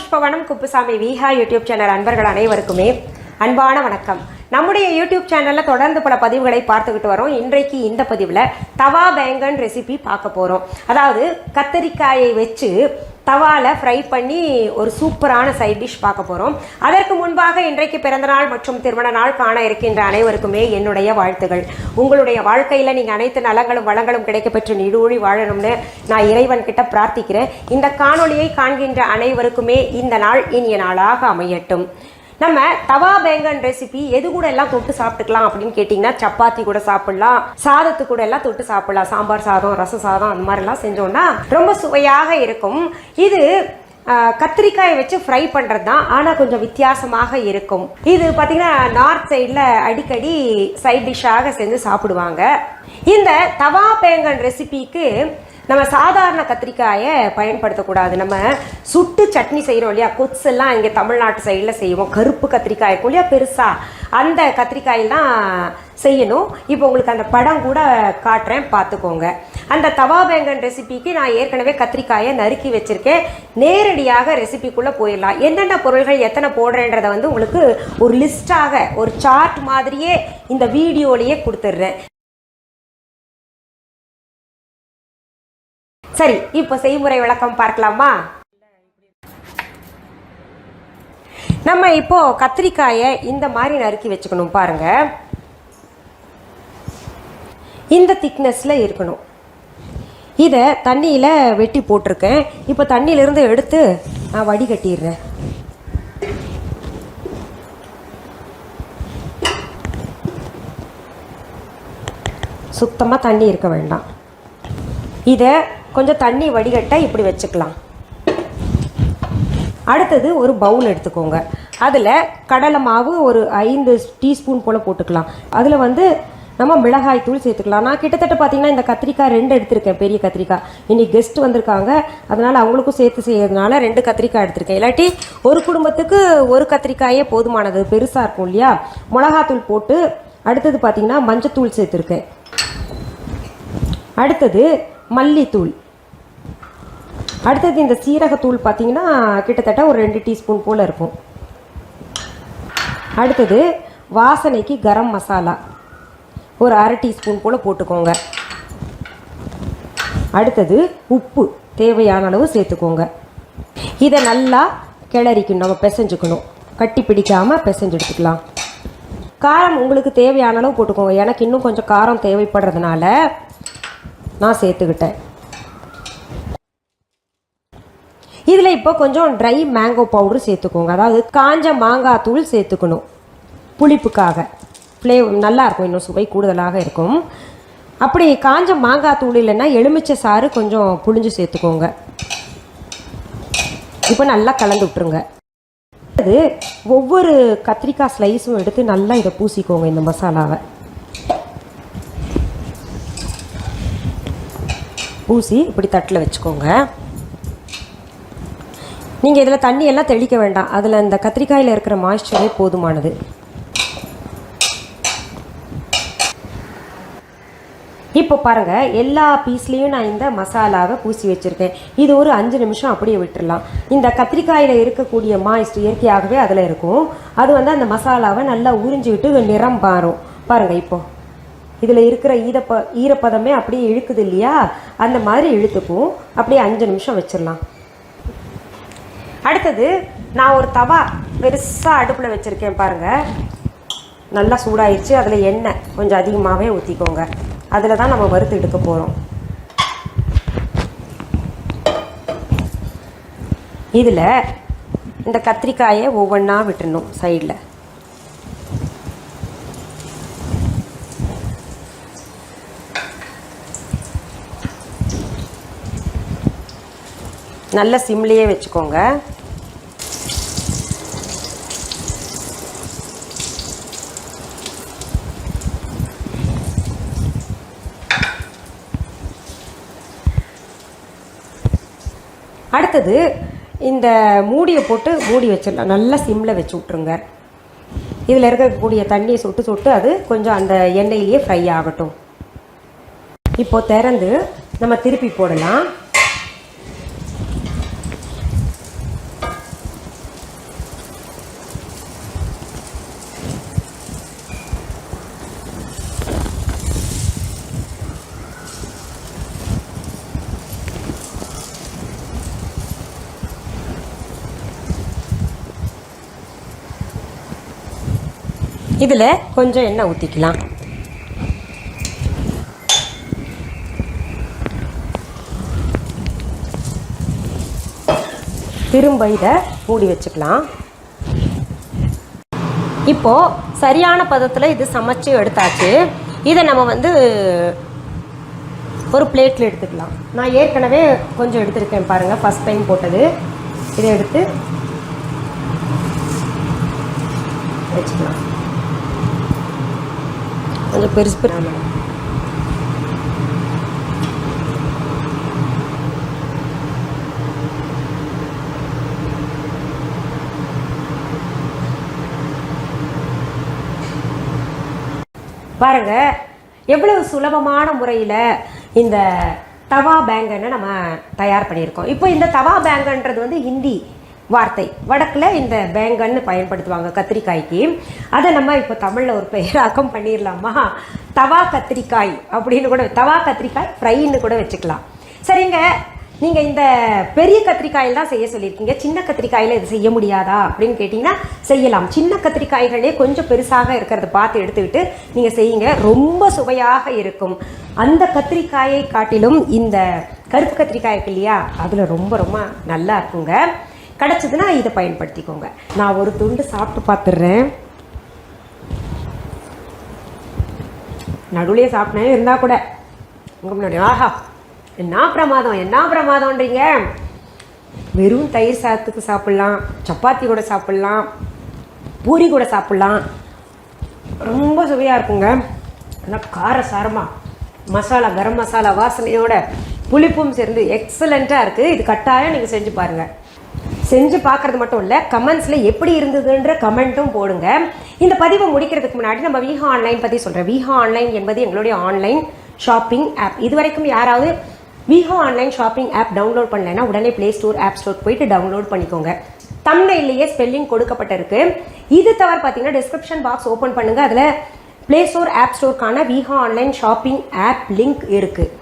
Pushpavanam Kuppusamy Viha YouTube channel அன்பர்கள் அனைவருக்குமே அன்பான வணக்கம். நம்முடைய யூடியூப் சேனலில் தொடர்ந்து பல பதிவுகளை பார்த்துக்கிட்டு வரோம். இன்றைக்கு இந்த பதிவில் தவா பேங்கன் ரெசிபி பார்க்க போகிறோம். அதாவது கத்தரிக்காயை வச்சு தவாவில் ஃப்ரை பண்ணி ஒரு சூப்பரான சைட் டிஷ் பார்க்க போகிறோம். அதற்கு முன்பாக இன்றைக்கு பிறந்தநாள் மற்றும் திருமண நாள் காண இருக்கின்ற அனைவருக்குமே என்னுடைய வாழ்த்துகள். உங்களுடைய வாழ்க்கையில் நீங்கள் அனைத்து நலங்களும் வளங்களும் கிடைக்கப்பெற்று நீடூழி வாழணும்னு நான் இறைவன் கிட்ட பிரார்த்திக்கிறேன். இந்த காணொளியை காண்கின்ற அனைவருக்குமே இந்த நாள் இனிய நாளாக அமையட்டும். நம்ம தவா பேங்கன் ரெசிபி எது கூட எல்லாம் தொட்டு சாப்பிட்டுக்கலாம் அப்படின்னு கேட்டிங்கன்னா, சப்பாத்தி கூட சாப்பிடலாம், சாதத்து கூட எல்லாம் தொட்டு சாப்பிடலாம். சாம்பார் சாதம், ரச சாதம் அந்த மாதிரிலாம் செஞ்சோன்னா ரொம்ப சுவையாக இருக்கும். இது கத்திரிக்காயை வச்சு ஃப்ரை பண்ணுறது தான், ஆனால் கொஞ்சம் வித்தியாசமாக இருக்கும். இது பார்த்திங்கன்னா நார்த் சைடில் அடிக்கடி சைட் டிஷ்ஷாக செஞ்சு சாப்பிடுவாங்க. இந்த தவா பேங்கன் ரெசிபிக்கு நம்ம சாதாரண கத்திரிக்காயை பயன்படுத்தக்கூடாது. நம்ம சுட்டு சட்னி செய்கிறோம் இல்லையா, கொத்ஸ் எல்லாம் இங்கே தமிழ்நாட்டு சைடில் செய்வோம். கருப்பு கத்திரிக்காய் இருக்கும் இல்லையா பெருசாக, அந்த கத்திரிக்காயில் தான் செய்யணும். இப்போ உங்களுக்கு அந்த படம் கூட காட்டுறேன், பார்த்துக்கோங்க. அந்த தவா பேங்கன் ரெசிபிக்கு நான் ஏற்கனவே கத்திரிக்காயை நறுக்கி வச்சுருக்கேன். நேரடியாக ரெசிபிக்குள்ளே போயிடலாம். என்னென்ன பொருள்கள் எத்தனை போடுறேன்றதை உங்களுக்கு ஒரு லிஸ்ட்டாக ஒரு சார்ட் மாதிரியே இந்த வீடியோலேயே கொடுத்துட்றேன். சரி, இப்போ செய்முறை விளக்கம் பார்க்கலாமா? நம்ம இப்போ கத்திரிக்காயை இந்த மாதிரி நறுக்கி வச்சுக்கணும். பாருங்க, இந்த திக்னஸ்ல இருக்கணும். இதை தண்ணியில் வெட்டி போட்டிருக்கேன். இப்போ தண்ணியிலிருந்து எடுத்து நான் வடிகட்டிடுறேன். சுத்தமாக தண்ணி இருக்க வேண்டாம். இதை கொஞ்சம் தண்ணி வடிகட்ட இப்படி வச்சுக்கலாம். அடுத்தது ஒரு பவுல் எடுத்துக்கோங்க. அதில் கடலை மாவு ஒரு 5 டீஸ்பூன் போல் போட்டுக்கலாம். அதில் நம்ம மிளகாய் தூள் சேர்த்துக்கலாம். நான் கிட்டத்தட்ட பார்த்திங்கன்னா இந்த கத்திரிக்காய் 2 எடுத்திருக்கேன், பெரிய கத்திரிக்காய். இன்னைக்கு கெஸ்ட் வந்திருக்காங்க, அதனால் அவங்களுக்கும் சேர்த்து செய்யறதுனால 2 கத்திரிக்காய் எடுத்திருக்கேன். இல்லாட்டி ஒரு குடும்பத்துக்கு ஒரு கத்திரிக்காயே போதுமானது, பெருசாக இருக்கும் இல்லையா. மிளகாத்தூள் போட்டு அடுத்தது பார்த்திங்கன்னா மஞ்சத்தூள் சேர்த்துருக்கேன். அடுத்தது மல்லித்தூள். அடுத்தது இந்த சீரகத்தூள் பார்த்திங்கன்னா கிட்டத்தட்ட ஒரு 2 டீஸ்பூன் போல் இருக்கும். அடுத்தது வாசனைக்கு கரம் மசாலா ஒரு 1/2 டீஸ்பூன் போல் போட்டுக்கோங்க. அடுத்தது உப்பு தேவையான அளவு சேர்த்துக்கோங்க. இதை நல்லா கிளறிக்கணும், நம்ம பிசைஞ்சுக்கணும். கட்டி பிடிக்காமல் பிசைஞ்சு எடுத்துக்கலாம். காரம் உங்களுக்கு தேவையான அளவு போட்டுக்கோங்க. எனக்கு இன்னும் கொஞ்சம் காரம் தேவைப்படுறதுனால நான் சேர்த்துக்கிட்டேன். இதில் இப்போ கொஞ்சம் ட்ரை மேங்கோ பவுடர் சேர்த்துக்கோங்க. அதாவது காஞ்ச மாங்காய் தூள் சேர்த்துக்கணும், புளிப்புக்காக. ஃப்ளேவர் நல்லாயிருக்கும், இன்னும் சுவை கூடுதலாக இருக்கும். அப்படி காஞ்ச மாங்காய் தூள் இல்லைன்னா எலுமிச்சை சாறு கொஞ்சம் புளிஞ்சு சேர்த்துக்கோங்க. இப்போ நல்லா கலந்து விட்டுருங்க. அது ஒவ்வொரு கத்திரிக்காய் ஸ்லைஸும் எடுத்து நல்லா இதை பூசிக்கோங்க. இந்த மசாலாவை பூசி இப்படி தட்டில் வச்சுக்கோங்க. நீங்கள் இதில் தண்ணியெல்லாம் தெளிக்க வேண்டாம். அதில் இந்த கத்திரிக்காயில் இருக்கிற மாய்ஸ்சரே போதுமானது. இப்போ பாருங்கள், எல்லா பீஸ்லேயும் நான் இந்த மசாலாவை பூசி வச்சுருக்கேன். இது ஒரு 5 நிமிஷம் அப்படியே விட்டுடலாம். இந்த கத்திரிக்காயில் இருக்கக்கூடிய மாய்ஸ்ட் இயற்கையாகவே அதில் இருக்கும். அது அந்த மசாலாவை நல்லா உறிஞ்சிக்கிட்டு நிறம் மாறும். பாருங்கள், இப்போ இதில் இருக்கிற ஈரப்பதமே அப்படியே இழுக்குது இல்லையா, அந்த மாதிரி இழுத்துக்கும். அப்படியே 5 நிமிஷம் வச்சிடலாம். அடுத்தது நான் ஒரு தவா பெருசாக அடுப்பில் வச்சுருக்கேன். பாருங்கள், நல்லா சூடாயிடுச்சு. அதில் எண்ணெய் கொஞ்சம் அதிகமாகவே ஊற்றிக்கோங்க. அதில் தான் நம்ம வறுத்து எடுக்க போகிறோம். இதில் இந்த கத்திரிக்காயை ஒவ்வொன்றா விட்டுடணும். சைடில் நல்ல சிம்லேயே வச்சுக்கோங்க. அடுத்தது இந்த மூடியை போட்டு மூடி வச்சிடலாம். நல்லா சிம்மில் வச்சு விட்ருங்க. இதில் இருக்கக்கூடிய தண்ணியை சொட்டு சொட்டு அது கொஞ்சம் அந்த எண்ணெயிலேயே ஃப்ரை ஆகட்டும். இப்போது திறந்து நம்ம திருப்பி போடலாம். இதில் கொஞ்சம் எண்ணெய் ஊற்றிக்கலாம். திரும்ப இதை மூடி வச்சுக்கலாம். இப்போது சரியான பதத்தில் இது சமைச்சு எடுத்தாச்சு. இதை நம்ம ஒரு பிளேட்டில் எடுத்துக்கலாம். நான் ஏற்கனவே கொஞ்சம் எடுத்துருக்கேன் பாருங்கள், ஃபஸ்ட் டைம் போட்டது. இதை எடுத்து வச்சுக்கலாம். கொஞ்சம் பெருசு பாருங்க, எவ்வளவு சுலபமான முறையில் இந்த தவா பேங்கனை நம்ம தயார் பண்ணியிருக்கோம். இப்போ இந்த தவா பேங்கன்றது ஹிந்தி வார்த்தை. வடக்கில் இந்த பேங்கன்னு பயன்படுத்துவாங்க கத்திரிக்காய்க்கு. அதை நம்ம இப்போ தமிழில் ஒரு பெயராக்கம் பண்ணிடலாமா? தவா கத்திரிக்காய் அப்படின்னு கூட, தவா கத்திரிக்காய் ஃப்ரைன்னு கூட வச்சுக்கலாம். சரிங்க, நீங்கள் இந்த பெரிய கத்திரிக்காயில் தான் செய்ய சொல்லியிருக்கீங்க, சின்ன கத்திரிக்காயில் இது செய்ய முடியாதா அப்படின்னு கேட்டிங்கன்னா செய்யலாம். சின்ன கத்திரிக்காய்களே கொஞ்சம் பெருசாக இருக்கிறத பார்த்து எடுத்துக்கிட்டு நீங்கள் செய்யுங்க, ரொம்ப சுவையாக இருக்கும். அந்த கத்திரிக்காயை காட்டிலும் இந்த கருப்பு கத்திரிக்காய் இருக்கு இல்லையா, அதில் ரொம்ப ரொம்ப நல்லா இருக்குங்க. கிடச்சதுன்னா இதை பயன்படுத்திக்கோங்க. நான் ஒரு துண்டு சாப்பிட்டு பார்த்துடுறேன். நடுவுலையே சாப்பிட்டேன் இருந்தால் கூட உங்கள் முன்னாடி ஆஹா என்ன பிரமாதம், என்ன பிரமாதம்ன்றீங்க. வெறும் தயிர் சாதத்துக்கு சாப்பிட்லாம், சப்பாத்தி கூட சாப்பிட்லாம், பூரி கூட சாப்பிட்லாம். ரொம்ப சுவையாக இருக்குங்க. நல்லா காரசாரமாக மசாலா, கரம் மசாலா வாசனையோட புளிப்பும் சேர்ந்து எக்ஸலண்ட்டாக இருக்குது. இது கட்டாயம் நீங்கள் செஞ்சு பாருங்கள். செஞ்சு பார்க்குறது மட்டும் இல்லை, கமெண்ட்ஸில் எப்படி இருந்ததுன்ற கமெண்ட்டும் போடுங்க. இந்த பதிவை முடிக்கிறதுக்கு முன்னாடி நம்ம விஹா ஆன்லைன் பற்றி சொல்கிறேன். விஹா ஆன்லைன் என்பது எங்களுடைய ஆன்லைன் ஷாப்பிங் ஆப். இது வரைக்கும் யாராவது Viha online shopping app download பண்ணலைன்னா உடனே ப்ளே ஸ்டோர், ஆப் ஸ்டோர் போயிட்டு டவுன்லோட் பண்ணிக்கோங்க. தம்ப்நெயில்லையே ஸ்பெல்லிங் கொடுக்கப்பட்டிருக்கு. இது தவிர பார்த்தீங்கன்னா டிஸ்கிரிப்ஷன் பாக்ஸ் ஓப்பன் பண்ணுங்கள், அதில் ப்ளே ஸ்டோர், ஆப் ஸ்டோருக்கான Viha online shopping app link இருக்குது.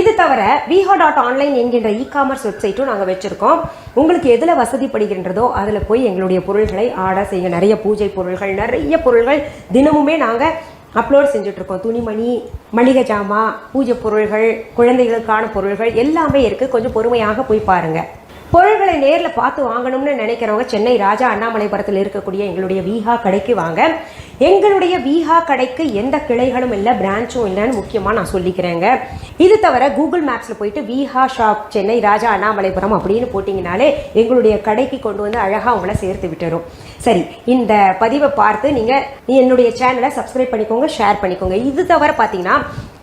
இது தவிர viha.online என்கின்ற இ-காமர்ஸ் வெப்சைட்டும் நாங்கள் வச்சுருக்கோம். உங்களுக்கு எதில் வசதிப்படுகின்றதோ அதில் போய் எங்களுடைய பொருள்களை ஆர்டர் செய்யுங்க. நிறைய பூஜை பொருள்கள், நிறைய பொருள்கள் தினமுமே நாங்கள் அப்லோட் செஞ்சுட்ருக்கோம். துணிமணி, மளிகை ஜாமான், பூஜை பொருள்கள், குழந்தைகளுக்கான பொருள்கள் எல்லாமே இருக்குது. கொஞ்சம் பொறுமையாக போய் பாருங்கள். பொருள்களை நேரில் பார்த்து வாங்கணும்னு நினைக்கிறவங்க சென்னை ராஜா அண்ணாமலைபுரத்தில் இருக்கக்கூடிய எங்களுடைய விஹா கடைக்கு வாங்க. எங்களுடைய விஹா கடைக்கு எந்த கிளைகளும் இல்லை, பிரான்ச்சும் இல்லைன்னு முக்கியமாக நான் சொல்லிக்கிறேங்க. இது தவிர கூகுள் மேப்ஸில் போயிட்டு விஹா ஷாப் சென்னை ராஜா அண்ணாமலைபுரம் அப்படின்னு போட்டிங்கனாலே எங்களுடைய கடைக்கு கொண்டு வந்து அழகாக உங்களை சேர்த்து விட்டுரும். சரி, இந்த பதிவை பார்த்து நீங்கள் என்னுடைய சேனலை சப்ஸ்கிரைப் பண்ணிக்கோங்க, ஷேர் பண்ணிக்கோங்க. இது தவிர பார்த்தீங்கன்னா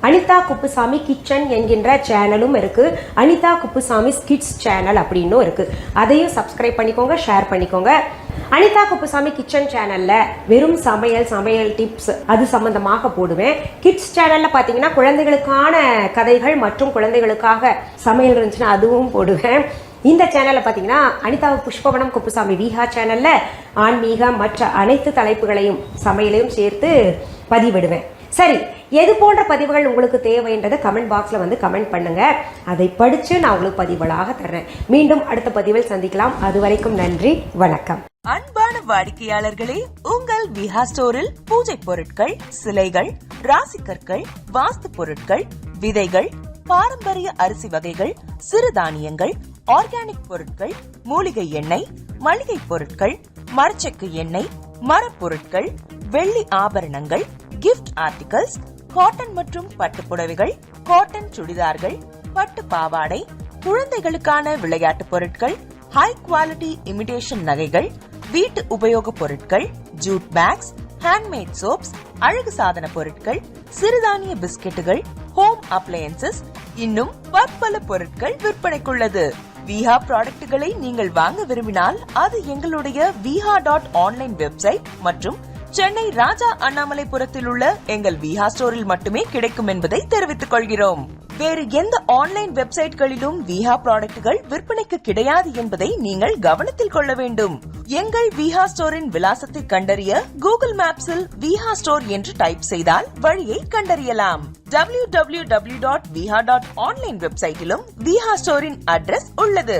அனிதா குப்புசாமி கிச்சன் என்கின்ற சேனலும் இருக்குது. அனிதா குப்புசாமி கிட்ஸ் சேனல் அப்படின்னும் இருக்குது. அதையும் சப்ஸ்கிரைப் பண்ணிக்கோங்க, ஷேர் பண்ணிக்கோங்க. அனிதா குப்புசாமி கிச்சன் சேனலில் வெறும் சமையல் டிப்ஸ் அது சம்மந்தமாக போடுவேன். கிட்ஸ் சேனலில் பார்த்தீங்கன்னா குழந்தைகளுக்கான கதைகள் மற்றும் குழந்தைகளுக்காக சமையல் இருந்துச்சுன்னா அதுவும் போடுவேன். இந்த சேனலில் பார்த்தீங்கன்னா அனிதா புஷ்பவனம் குப்புசாமி விஹா சேனலில் ஆன்மீகம் மற்ற அனைத்து தலைப்புகளையும் சமையலையும் சேர்த்து பதிவிடுவேன். சரி, எது போன்ற பதிவுகள் உங்களுக்கு தேவைன்றதை கமெண்ட் பாக்ஸில் கமெண்ட் பண்ணுங்கள். அதை படித்து நான் உங்களுக்கு பதிவுகளாக தர்றேன். மீண்டும் அடுத்த பதிவில் சந்திக்கலாம். அது வரைக்கும் நன்றி, வணக்கம். அன்பான வாடிக்கையாளர்களே, உங்கள் விஹா ஸ்டோரில் பூஜை பொருட்கள், சிலைகள், ராசிக்கற்கள், வாஸ்து பொருட்கள், விதைகள், பாரம்பரிய அரிசி வகைகள், சிறுதானியங்கள், ஆர்கானிக் பொருட்கள், மூலிகை எண்ணெய், மளிகை பொருட்கள், மரச்செக்கு எண்ணெய், மரப்பொருட்கள், வெள்ளி ஆபரணங்கள், கிஃப்ட் ஆர்டிகல்ஸ், காட்டன் மற்றும் பட்டு புடவைகள், காட்டன் சுடிதார்கள், பட்டு பாவாடை, குழந்தைகளுக்கான விளையாட்டு பொருட்கள், ஹை குவாலிட்டி இமிடேஷன் நகைகள், வீட்டு உபயோக பொருட்கள், ஜூட் பேக்ஸ், ஹேண்ட்மேட் சோப்ஸ், அழகு சாதன பொருட்கள், சிறுதானிய பிஸ்கெட்டுகள், ஹோம் அப்ளையன்சஸ், இன்னும் பற்பல பொருட்கள் விற்பனைக்குள்ளது. விஹா ப்ராடக்ட்களை நீங்கள் வாங்க விரும்பினால் அது எங்களுடைய viha.online வெப்சைட் மற்றும் சென்னை ராஜா அண்ணாமலைபுரத்தில் உள்ள எங்கள் விஹா ஸ்டோரில் மட்டுமே கிடைக்கும் என்பதை தெரிவித்துக் கொள்கிறோம். வேறு எந்த ஆன்லைன் வெப்சைட்களிலும் விஹா ப்ராடக்ட்கள் விற்பனைக்கு கிடையாது என்பதை நீங்கள் கவனத்தில் கொள்ள வேண்டும். எங்கள் விஹா ஸ்டோரின் விலாசத்தை கண்டறிய கூகுள் மேப்ஸில் விஹா ஸ்டோர் என்று டைப் செய்தால் வழியை கண்டறியலாம். www.viha.online வெப்சைட்டிலும் விஹா ஸ்டோரின் அட்ரஸ் உள்ளது.